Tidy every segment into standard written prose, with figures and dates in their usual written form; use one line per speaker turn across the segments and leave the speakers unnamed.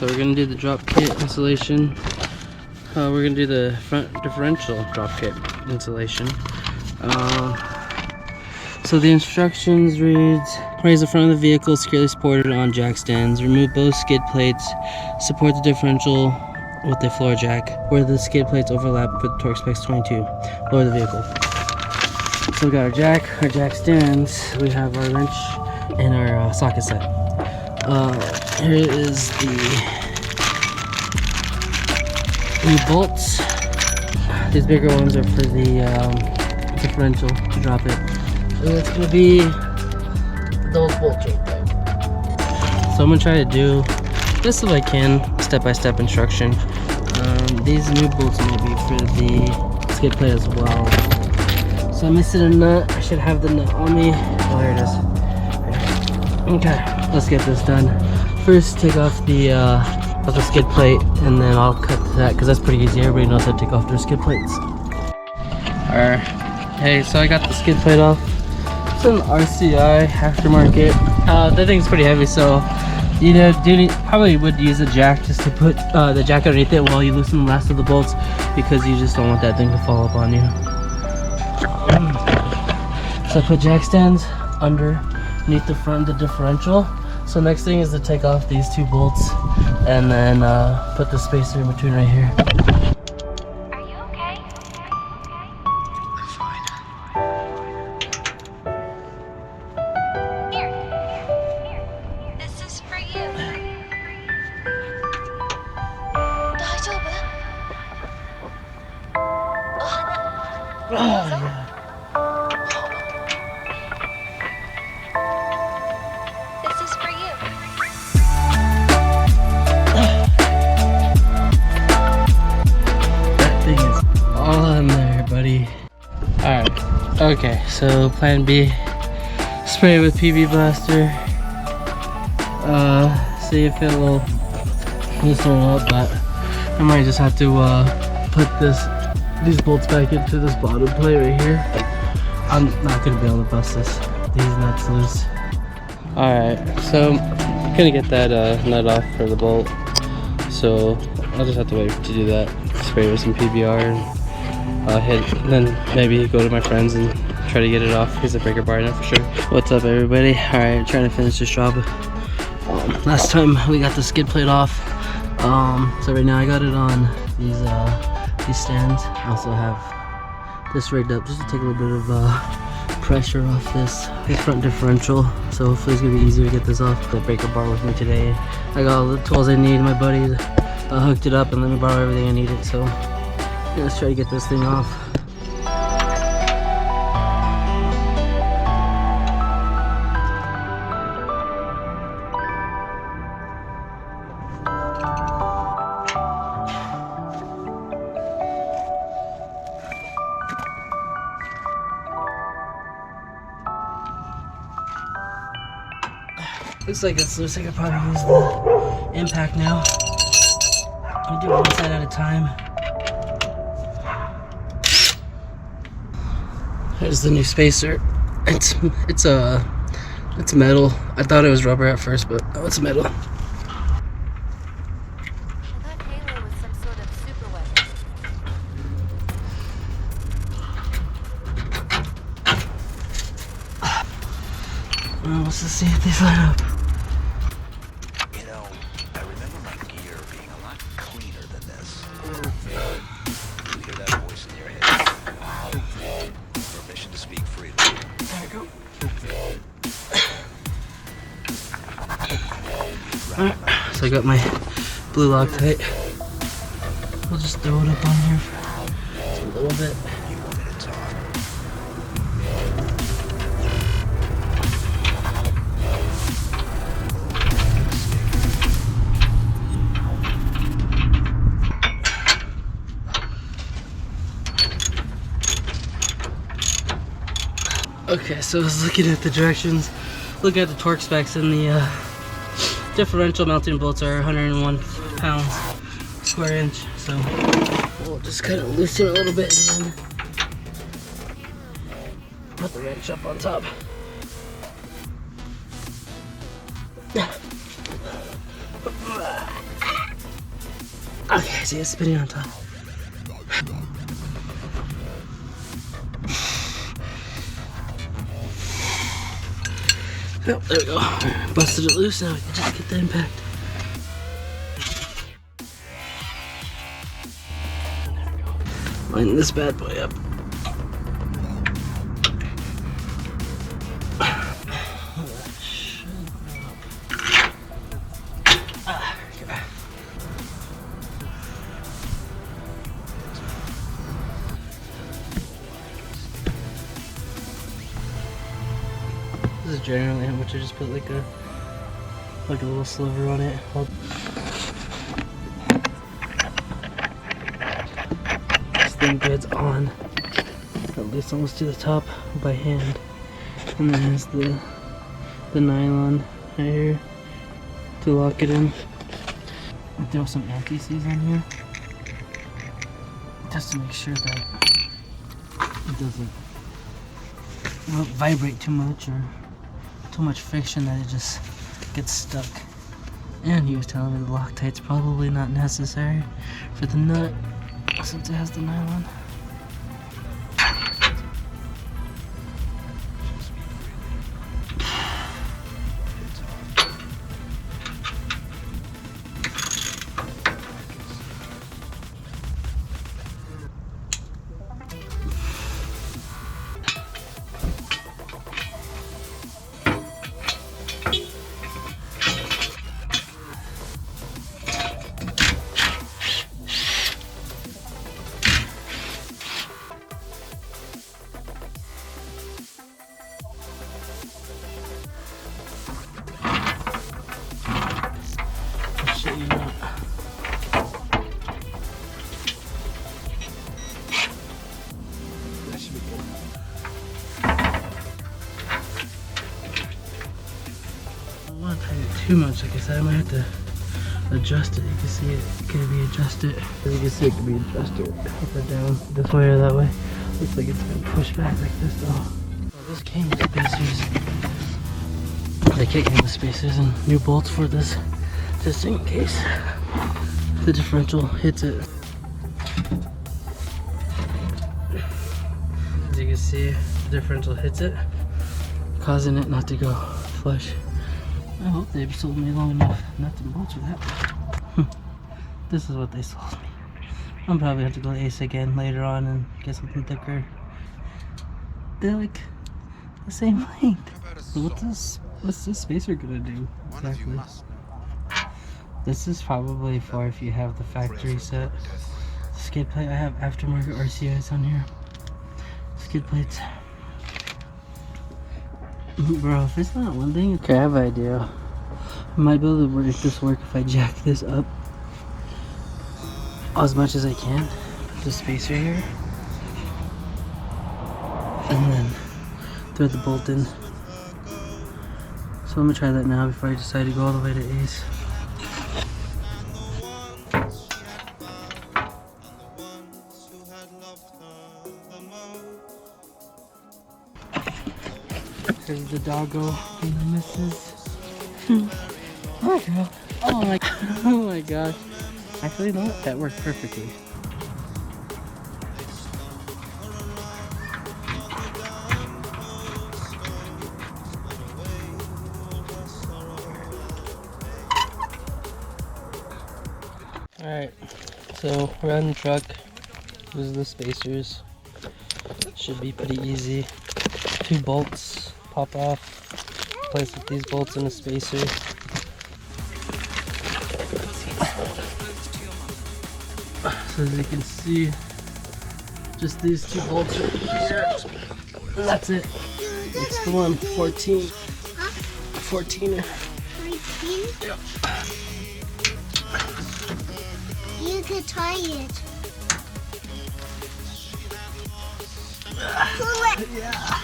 so we're gonna do the drop kit installation. We're gonna do the front differential drop kit installation. So the instructions reads: raise the front of the vehicle, securely supported on jack stands. Remove both skid plates. Support the differential with a floor jack where the skid plates overlap with torque specs 22. Lower the vehicle. So we got our jack stands. We have our wrench and our socket set. Here is the new bolts. These bigger ones are for the differential to drop it. So it's gonna be those bolts right there. So I'm gonna try to do best as I can, step-by-step instruction. These new bolts are gonna be for the skid plate as well. So I'm missing a nut. I should have the nut on me. Oh, here it is. Okay, let's get this done. First, take off the skid plate, and then I'll cut that because that's pretty easy. Everybody knows how to take off their skid plates. Alright, hey, so I got the skid plate off. It's an RCI aftermarket. That thing's pretty heavy, so you know, probably would use a jack just to put the jack underneath it while you loosen the last of the bolts, because you just don't want that thing to fall up on you. So I put jack stands underneath the front of the differential. So next thing is to take off these two bolts and then put the spacer in between right here.
Are you okay?
I'm fine.
Here. This is for you. 大丈夫？お花。
Oh, yeah.
This is for you.
That thing is all in there, buddy. Alright, okay, so plan B. Spray it with PB Blaster. See if it will loosen it up, but I might just have to put these bolts back into this bottom plate right here. I'm not gonna be able to bust these nuts loose. Alright, so I'm gonna get that nut off for the bolt. So I'll just have to wait to do that. Spray it with some PBR and then maybe go to my friends and try to get it off. He's a breaker bar now for sure. What's up, everybody? Alright, trying to finish this job. Last time we got the skid plate off. So right now I got it on these stands. I also have this rigged up just to take a little bit of pressure off this front differential. So hopefully it's gonna be easier to get this off. The breaker bar with me today. I got all the tools I need. My buddy hooked it up and let me borrow everything I needed. So yeah, let's try to get this thing off. Looks like it's loose. I could probably use the impact now. I'll do one side at a time. There's the new spacer. It's metal. I thought it was rubber at first, but oh, it's metal.
I thought Halo was some sort of super weapon.
Well, let's just see if these line up.
You know, I remember my gear being a lot cleaner than this. You hear that voice in your head? Permission to speak freely.
There we go. Alright, so I got my blue Loctite. We'll just throw it up on here for just a little bit.
You want me to talk?
Okay, so I was looking at the directions, looking at the torque specs, and the differential mounting bolts are 101 pounds square inch. So we'll just kind of loosen it a little bit and then put the wrench up on top. Okay, see it's spinning on top. Oh, there we go. Busted it loose, now we can just get the impact. There we go. Line this bad boy up. This is generally how much I just put like a little sliver on it. This thing gets on at least almost to the top by hand, and then has the nylon right here to lock it in. I throw some anti-seize on here just to make sure that it doesn't vibrate too much or too much friction that it just gets stuck. And he was telling me the Loctite's probably not necessary for the nut since it has the nylon. Too much, like I said, I might have to adjust it. You can see it can be adjusted. As you can see, it can be adjusted up or down, this way or that way. Looks like it's been pushed back like this though. Well, this came with spacers. The kit came with spacers and new bolts for this, just in case the differential hits it. As you can see, the differential hits it, causing it not to go flush. I hope they've sold me long enough nuts and bolts for that. This is what they sold me. I'm probably have to go to Ace again later on and get something thicker. They're like the same length. What's this spacer gonna do exactly? This is probably for if you have the factory set skid plate. I have aftermarket RCIs on here. Skid plates. Bro, if it's not one thing, okay, I have an idea. I might be able to make this work if I jack this up as much as I can. Put the spacer here. And then thread the bolt in. So I'm gonna try that now before I decide to go all the way to Ace. There's the doggo and the missus. Oh girl. Oh my gosh. Actually, no, that worked perfectly. Alright, so we're on the truck. These are the spacers. Should be pretty easy. 2 bolts pop off. Place with these bolts in a spacer. So as you can see, just these 2 bolts right here. And that's it. It's the one, 14. 14er.
14?
Yep.
You could tie it. Pull it.
Yeah.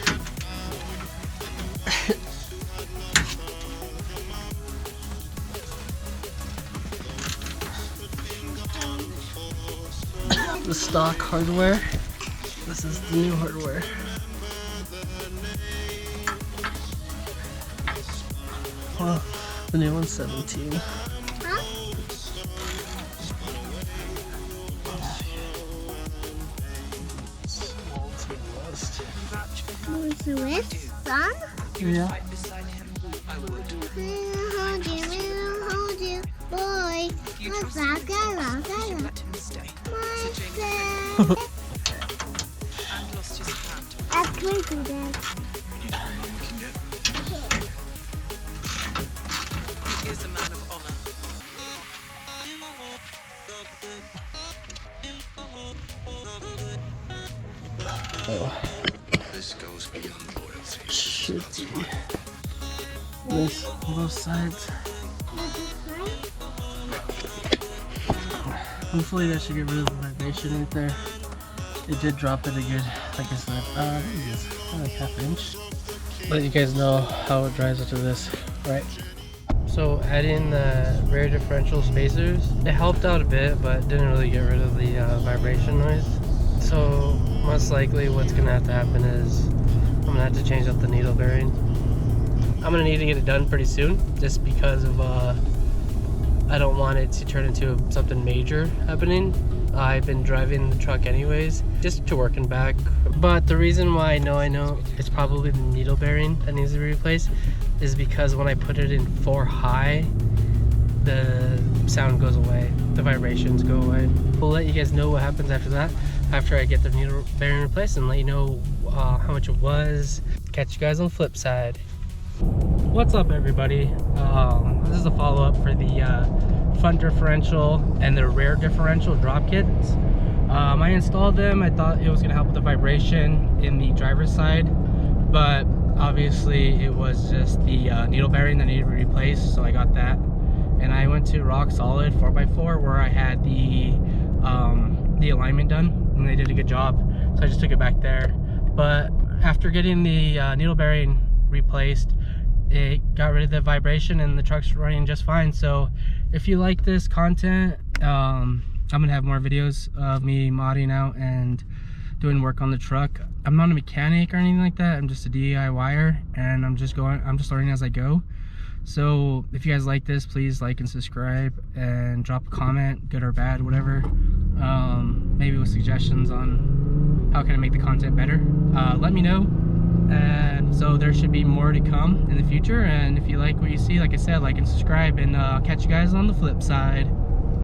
The stock hardware. This is the new hardware. Well, the new one's 17.
Huh? Swift son?
Yeah.
We'll hold you, boy. Let's rock and rock and rock. My friend. That's crazy, Dad.
Is a man of honor.
This goes beyond loyalty.
Should be nice on both sides. Hopefully that should get rid of the vibration right there. It did drop it a good, like I said, I think it's like half inch. Let you guys know how it dries after this, right? So adding the rear differential spacers, it helped out a bit, but didn't really get rid of the vibration noise. So most likely what's gonna have to happen is I'm gonna have to change out the needle bearing. I'm gonna need to get it done pretty soon, just because of I don't want it to turn into something major happening. I've been driving the truck anyways, just to work and back. But the reason why I know it's probably the needle bearing that needs to be replaced is because when I put it in 4 high, the sound goes away, the vibrations go away. We'll let you guys know what happens after that, after I get the needle bearing replaced, and let you know how much it was. Catch you guys on the flip side. What's up, everybody? This is a follow-up for the front differential and the rear differential drop kits. I installed them. I thought it was going to help with the vibration in the driver's side, but obviously it was just the needle bearing that needed to be replaced, so I got that. And I went to Rock Solid 4x4 where I had the alignment done, and they did a good job, so I just took it back there. But after getting the needle bearing replaced, it got rid of the vibration and the truck's running just fine. So if you like this content, I'm gonna have more videos of me modding out and doing work on the truck. I'm not a mechanic or anything like that. I'm just a DIYer, and I'm just learning as I go. So if you guys like this, please like and subscribe and drop a comment, good or bad, whatever. Maybe with suggestions on how can I make the content better. Let me know. And so there should be more to come in the future. And if you like what you see, like I said, like and subscribe, and catch you guys on the flip side.